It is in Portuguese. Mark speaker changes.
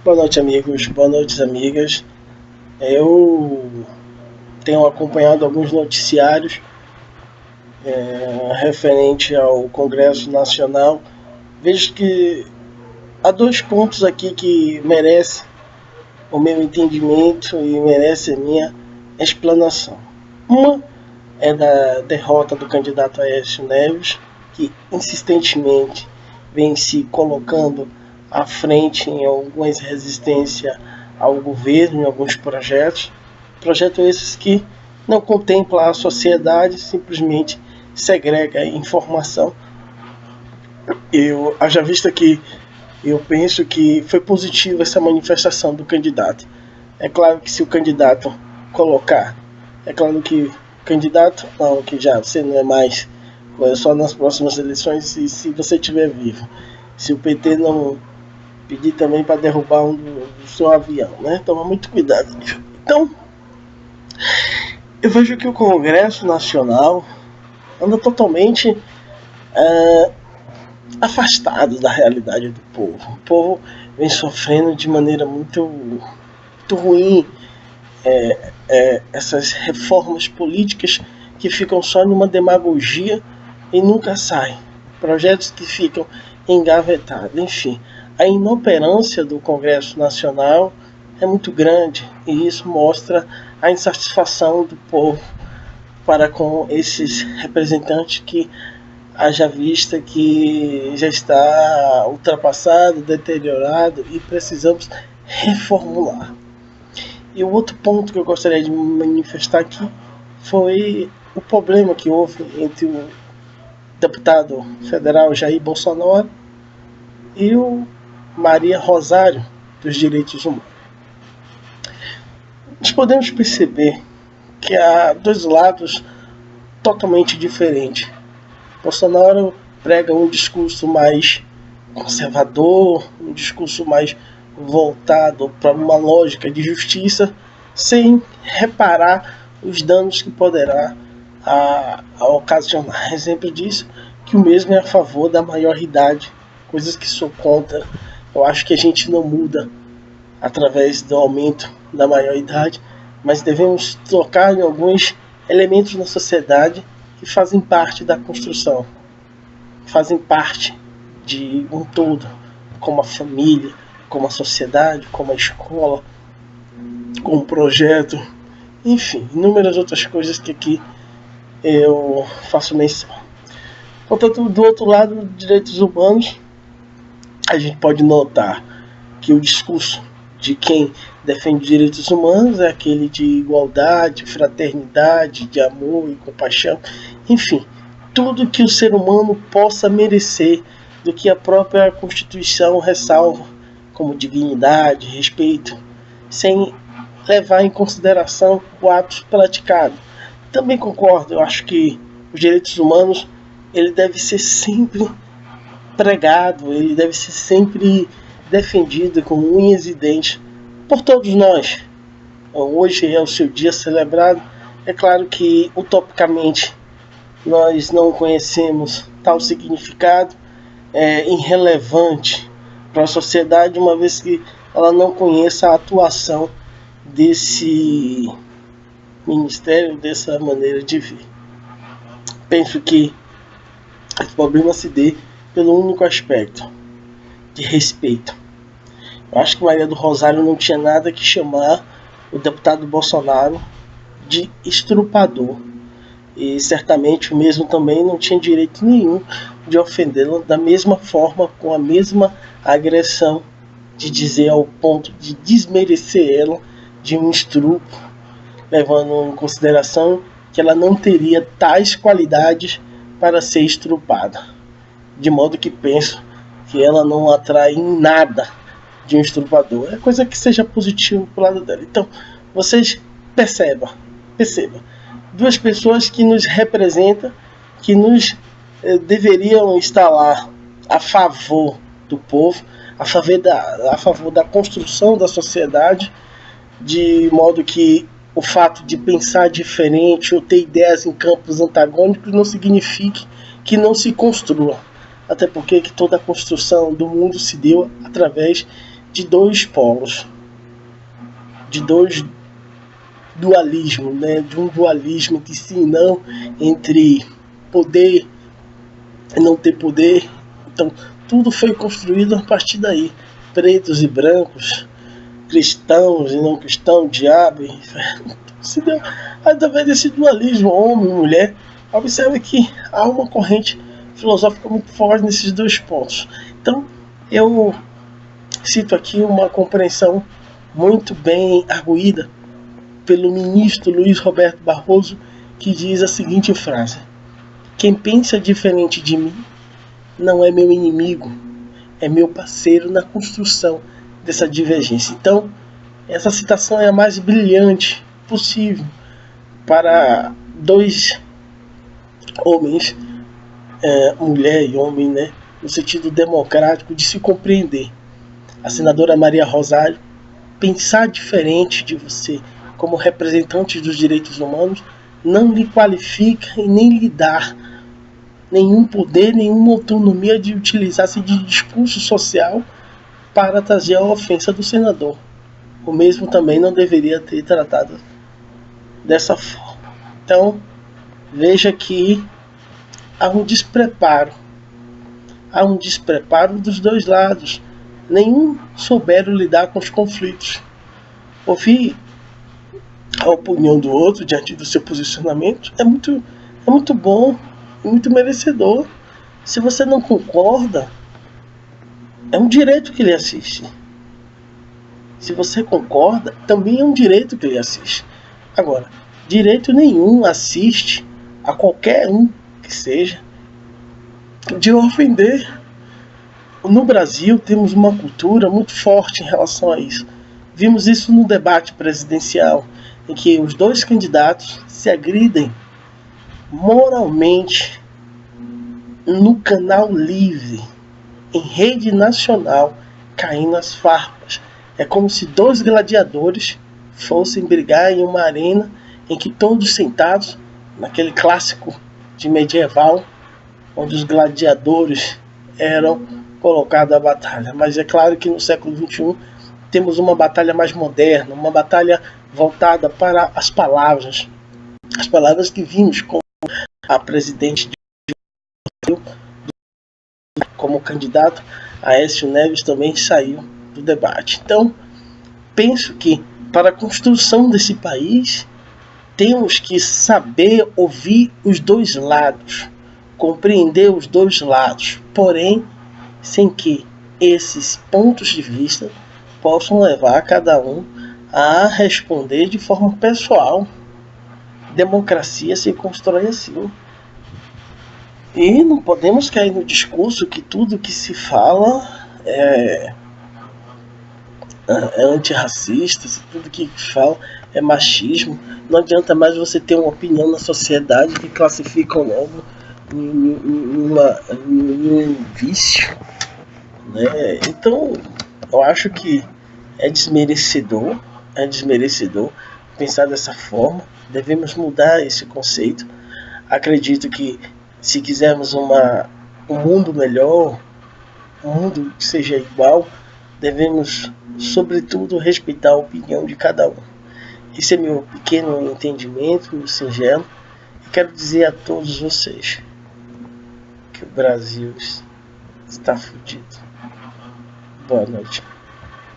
Speaker 1: Boa noite, amigos. Boa noite, amigas. Eu tenho acompanhado alguns noticiários referente ao Congresso Nacional. Vejo que há dois pontos aqui que merecem o meu entendimento e merece a minha explanação. Uma é da derrota do candidato Aécio Neves, que insistentemente vem se colocando à frente em algumas resistências ao governo, em alguns projetos esses que não contemplam a sociedade, simplesmente segrega a informação. Haja vista que eu penso que foi positiva essa manifestação do candidato. É claro que se o candidato colocar, é claro que o candidato, não, que já você não é mais, é só nas próximas eleições, e se você estiver vivo, se o PT não pedir também para derrubar do seu avião, né? Toma muito cuidado. Então, eu vejo que o Congresso Nacional anda totalmente afastado da realidade do povo. O povo vem sofrendo de maneira muito ruim essas reformas políticas que ficam só numa demagogia e nunca saem. Projetos que ficam engavetados. Enfim, a inoperância do Congresso Nacional é muito grande e isso mostra a insatisfação do povo para com esses representantes que haja vista que já está ultrapassado, deteriorado e precisamos reformular. E o outro ponto que eu gostaria de manifestar aqui foi o problema que houve entre o deputado federal Jair Bolsonaro e o Maria Rosário dos Direitos Humanos. Nós podemos perceber que há dois lados totalmente diferentes. Bolsonaro prega um discurso mais conservador, um discurso mais voltado para uma lógica de justiça, sem reparar os danos que poderá ocasionar. Exemplo disso, que o mesmo é a favor da maioridade, coisas que sou contra. Eu acho que a gente não muda através do aumento da maioridade, mas devemos tocar em alguns elementos na sociedade que fazem parte da construção, fazem parte de um todo, como a família, como a sociedade, como a escola, como o projeto, enfim, inúmeras outras coisas que aqui eu faço menção. Portanto, do outro lado, dos direitos humanos, a gente pode notar que o discurso de quem defende direitos humanos é aquele de igualdade, fraternidade, de amor e compaixão, enfim, tudo que o ser humano possa merecer do que a própria Constituição ressalva como dignidade, respeito, sem levar em consideração o ato praticado. Também concordo, eu acho que os direitos humanos ele deve ser sempre pregado, ele deve ser sempre defendido com unhas e dentes por todos nós. Hoje é o seu dia celebrado. É claro que utopicamente nós não conhecemos tal significado, é irrelevante para a sociedade, uma vez que ela não conheça a atuação desse ministério, dessa maneira de ver. Penso que esse problema se dê pelo único aspecto de respeito. Eu acho que Maria do Rosário não tinha nada que chamar o deputado Bolsonaro de estrupador. E certamente o mesmo também não tinha direito nenhum de ofendê-lo da mesma forma, com a mesma agressão, de dizer ao ponto de desmerecer ela de um estrupo, levando em consideração que ela não teria tais qualidades para ser estrupada. De modo que penso que ela não atrai em nada de um estrupador. É coisa que seja positivo pro lado dela. Então, vocês percebam. Duas pessoas que nos representam, que nos deveriam estar lá a favor do povo, a favor da construção da sociedade, de modo que o fato de pensar diferente ou ter ideias em campos antagônicos não signifique que não se construa. Até porque que toda a construção do mundo se deu através de dois polos, de dois dualismos, né? De um dualismo entre si e não, entre poder e não ter poder. Então, tudo foi construído a partir daí. Pretos e brancos, cristãos e não cristãos, diabo e inferno. Se deu através desse dualismo, homem e mulher. Observe que há uma corrente filosófica muito forte nesses dois pontos. Então, eu cito aqui uma compreensão muito bem arguída pelo ministro Luiz Roberto Barroso, que diz a seguinte frase: quem pensa diferente de mim não é meu inimigo, é meu parceiro na construção dessa divergência. Então, essa citação é a mais brilhante possível para dois homens, mulher e homem, né, no sentido democrático de se compreender. A senadora Maria Rosário, pensar diferente de você como representante dos direitos humanos não lhe qualifica e nem lhe dá nenhum poder, nenhuma autonomia de utilizar-se de discurso social para trazer a ofensa do senador. O mesmo também não deveria ter tratado dessa forma. Então, veja que há um despreparo dos dois lados. Nenhum souberam lidar com os conflitos. Ouvir a opinião do outro diante do seu posicionamento é muito bom e muito merecedor. Se você não concorda, é um direito que lhe assiste. Se você concorda, também é um direito que lhe assiste. Agora, direito nenhum assiste a qualquer um que seja de ofender. No Brasil temos uma cultura muito forte em relação a isso. Vimos isso no debate presidencial, em que os dois candidatos se agridem moralmente no canal livre, em rede nacional, caindo as farpas. É como se dois gladiadores fossem brigar em uma arena em que todos sentados, naquele clássico de medieval, onde os gladiadores eram colocados à batalha. Mas é claro que no século XXI temos uma batalha mais moderna, uma batalha voltada para as palavras que vimos como a presidente como candidato, Aécio Neves também saiu do debate. Então, penso que para a construção desse país temos que saber ouvir os dois lados, compreender os dois lados, porém sem que esses pontos de vista possam levar cada um a responder de forma pessoal. Democracia se constrói assim. E não podemos cair no discurso que tudo que se fala é antirracista, tudo que fala é machismo. Não adianta mais você ter uma opinião na sociedade que classificam logo em um vício, né? Então, eu acho que é desmerecedor pensar dessa forma. Devemos mudar esse conceito. Acredito que se quisermos um mundo melhor, um mundo que seja igual, devemos, sobretudo, respeitar a opinião de cada um. Esse é meu pequeno entendimento, meu singelo. E quero dizer a todos vocês que o Brasil está fudido. Boa noite.